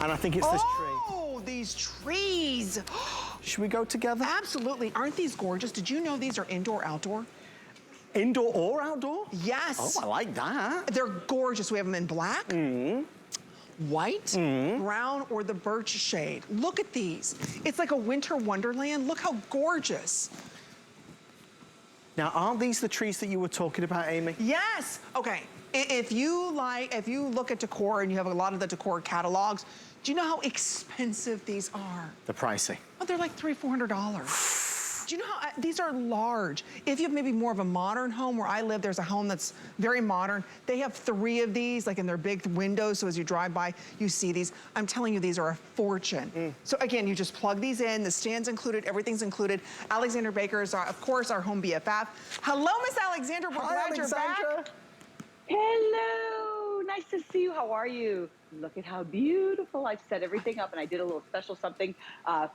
And I think it's this tree. Oh, these trees. Should we go together? Absolutely. Aren't these gorgeous? Did you know these are indoor, outdoor? Indoor or outdoor? Yes. Oh, I like that. They're gorgeous. We have them in black, white, brown, or the birch shade. Look at these. It's like a winter wonderland. Look how gorgeous. Now, aren't these the trees that you were talking about, Amy? Yes. Okay. If you look at decor and you have a lot of the decor catalogs, do you know how expensive these are? They're pricey. Oh, they're like $300, $400. Do you know how, these are large. If you have maybe more of a modern home, where I live, there's a home that's very modern. They have 3 of these, like in their big windows, so as you drive by, you see these. I'm telling you, these are a fortune. So again, you just plug these in, the stand's included, everything's included. Alexander Baker is, of course, our home BFF. Hello, Miss Alexandra, we're glad you're back. Hello, nice to see you. How are you? Look at how beautiful. I've set everything up, and I did a little special something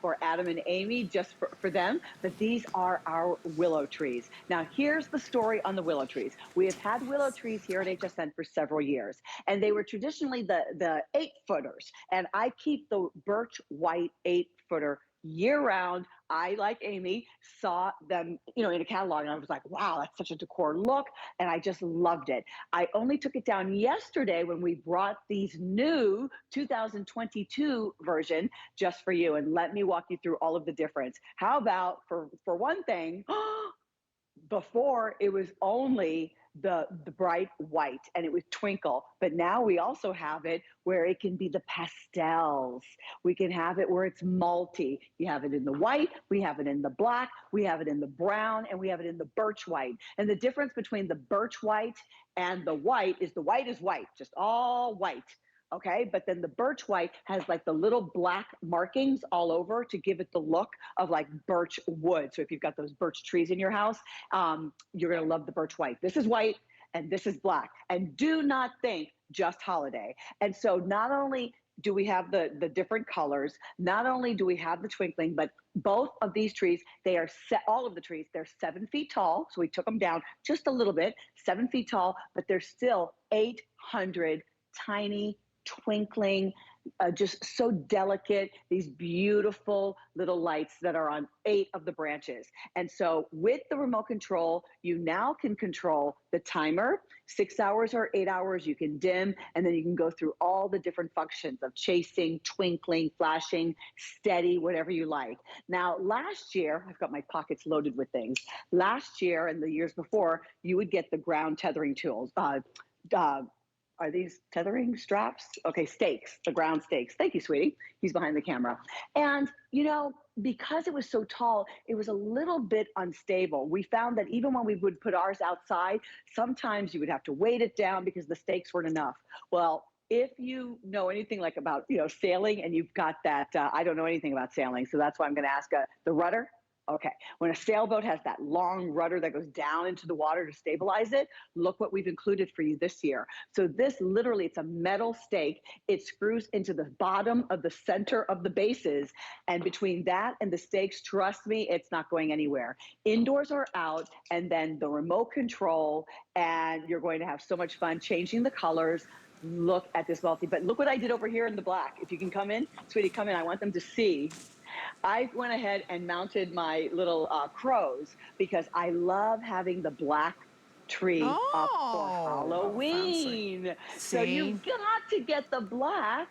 for Adam and Amy, just for them. But these are our willow trees. Now, here's the story on the willow trees. We have had willow trees here at HSN for several years, and they were traditionally the 8-footers. And I keep the birch white 8-footer year-round. I, like Amy, saw them, in a catalog, and I was like, wow, that's such a decor look, and I just loved it. I only took it down yesterday when we brought these new 2022 version just for you, and let me walk you through all of the difference. How about, for one thing, before it was only the bright white and it would twinkle, but now we also have it where it can be the pastels. We can have it where it's multi. You have it in the white, we have it in the black, we have it in the brown, and we have it in the birch white. And the difference between the birch white and the white is white, just all white. Okay, but then the birch white has like the little black markings all over to give it the look of like birch wood. So if you've got those birch trees in your house, you're gonna love the birch white. This is white and this is black. And do not think just holiday. And so not only do we have the different colors, not only do we have the twinkling, but both of these trees, they are all of the trees, they're 7 feet tall. So we took them down just a little bit, 7 feet tall, but they're still 800 tiny twinkling, just so delicate, these beautiful little lights that are on 8 of the branches. And so with the remote control, you now can control the timer, 6 hours or 8 hours, you can dim, and then you can go through all the different functions of chasing, twinkling, flashing, steady, whatever you like. Now, last year, I've got my pockets loaded with things. Last year and the years before, you would get the ground tethering tools, are these tethering straps? Okay, stakes, the ground stakes. Thank you, sweetie. He's behind the camera. And, because it was so tall, it was a little bit unstable. We found that even when we would put ours outside, sometimes you would have to weight it down because the stakes weren't enough. Well, if you know anything like about, sailing, and you've got that, I don't know anything about sailing, so that's why I'm gonna ask the rudder. Okay, when a sailboat has that long rudder that goes down into the water to stabilize it, look what we've included for you this year. So this literally, it's a metal stake. It screws into the bottom of the center of the bases. And between that and the stakes, trust me, it's not going anywhere. Indoors or out, and then the remote control, and you're going to have so much fun changing the colors. Look at this multi, but look what I did over here in the black. If you can come in, sweetie, come in. I want them to see. I went ahead and mounted my little crows because I love having the black tree up for Halloween. So you've got to get the black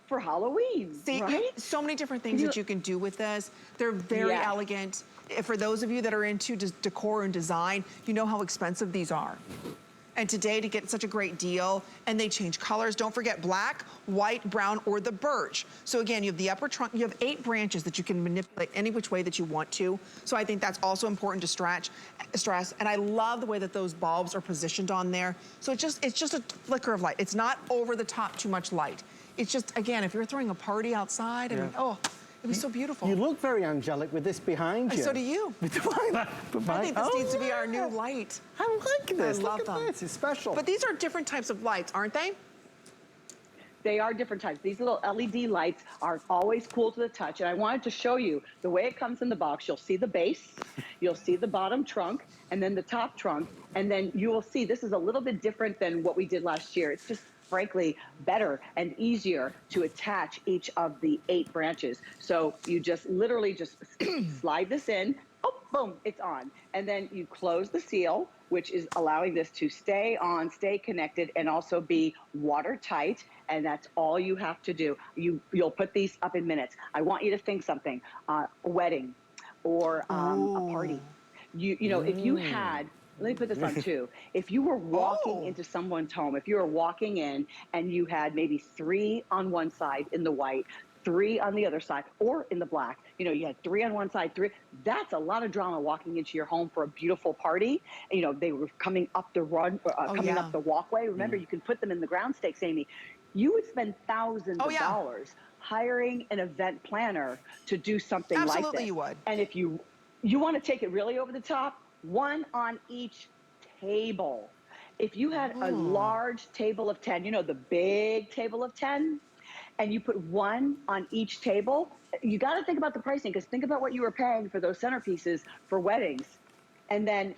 for Halloween, right? So many different things that you can do with this. They're very elegant. For those of you that are into decor and design, you know how expensive these are. And today, to get such a great deal, and they change colors. Don't forget black, white, brown, or the birch. So again, you have the upper trunk, you have 8 branches that you can manipulate any which way that you want to. So I think that's also important to stress. And I love the way that those bulbs are positioned on there. So it's just a flicker of light. It's not over the top too much light. It's just, again, if you're throwing a party outside, and it'd be so beautiful. You look very angelic with this behind you. So do you. I think this needs to be our new light. I like this. I love look at this. It's special. But these are different types of lights, aren't they? They are different types. These little LED lights are always cool to the touch. And I wanted to show you the way it comes in the box. You'll see the base, you'll see the bottom trunk, and then the top trunk. And then you will see this is a little bit different than what we did last year. It's just frankly, better and easier to attach each of the 8 branches. So you just literally just slide this in. Oh, boom, it's on. And then you close the seal, which is allowing this to stay on, stay connected, and also be watertight. And that's all you have to do. You'll put these up in minutes. I want you to think something, a wedding or a party. You know, if you had, let me put this on too. If you were walking into someone's home, if you were walking in and you had maybe 3 on one side in the white, 3 on the other side, or in the black, you know, you had 3 on one side, 3, that's a lot of drama walking into your home for a beautiful party. You know, they were coming up the run, coming up the walkway. Remember, you can put them in the ground stakes, Amy. You would spend thousands of dollars hiring an event planner to do something like this. Absolutely you would. And if you want to take it really over the top, 1 on each table. If you had a large table of 10, you know, the big table of 10, and you put 1 on each table, you got to think about the pricing, because think about what you were paying for those centerpieces for weddings. And then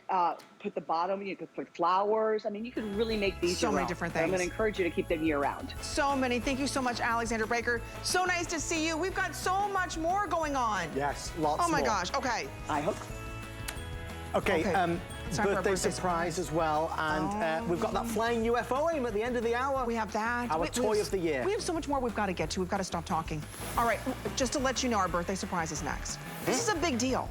put the bottom, you could put flowers. I mean, you could really make these so many different things. I'm going to encourage you to keep them year round. So many. Thank you so much, Alexandra Baker. So nice to see you. We've got so much more going on. Yes, lots more. Oh my gosh. Okay. I hope. Okay, birthday surprise as well. And we've got that flying UFO aim at the end of the hour. We have that. Our toy of the year. We have so much more we've got to get to. We've got to stop talking. All right, just to let you know, our birthday surprise is next. This is a big deal.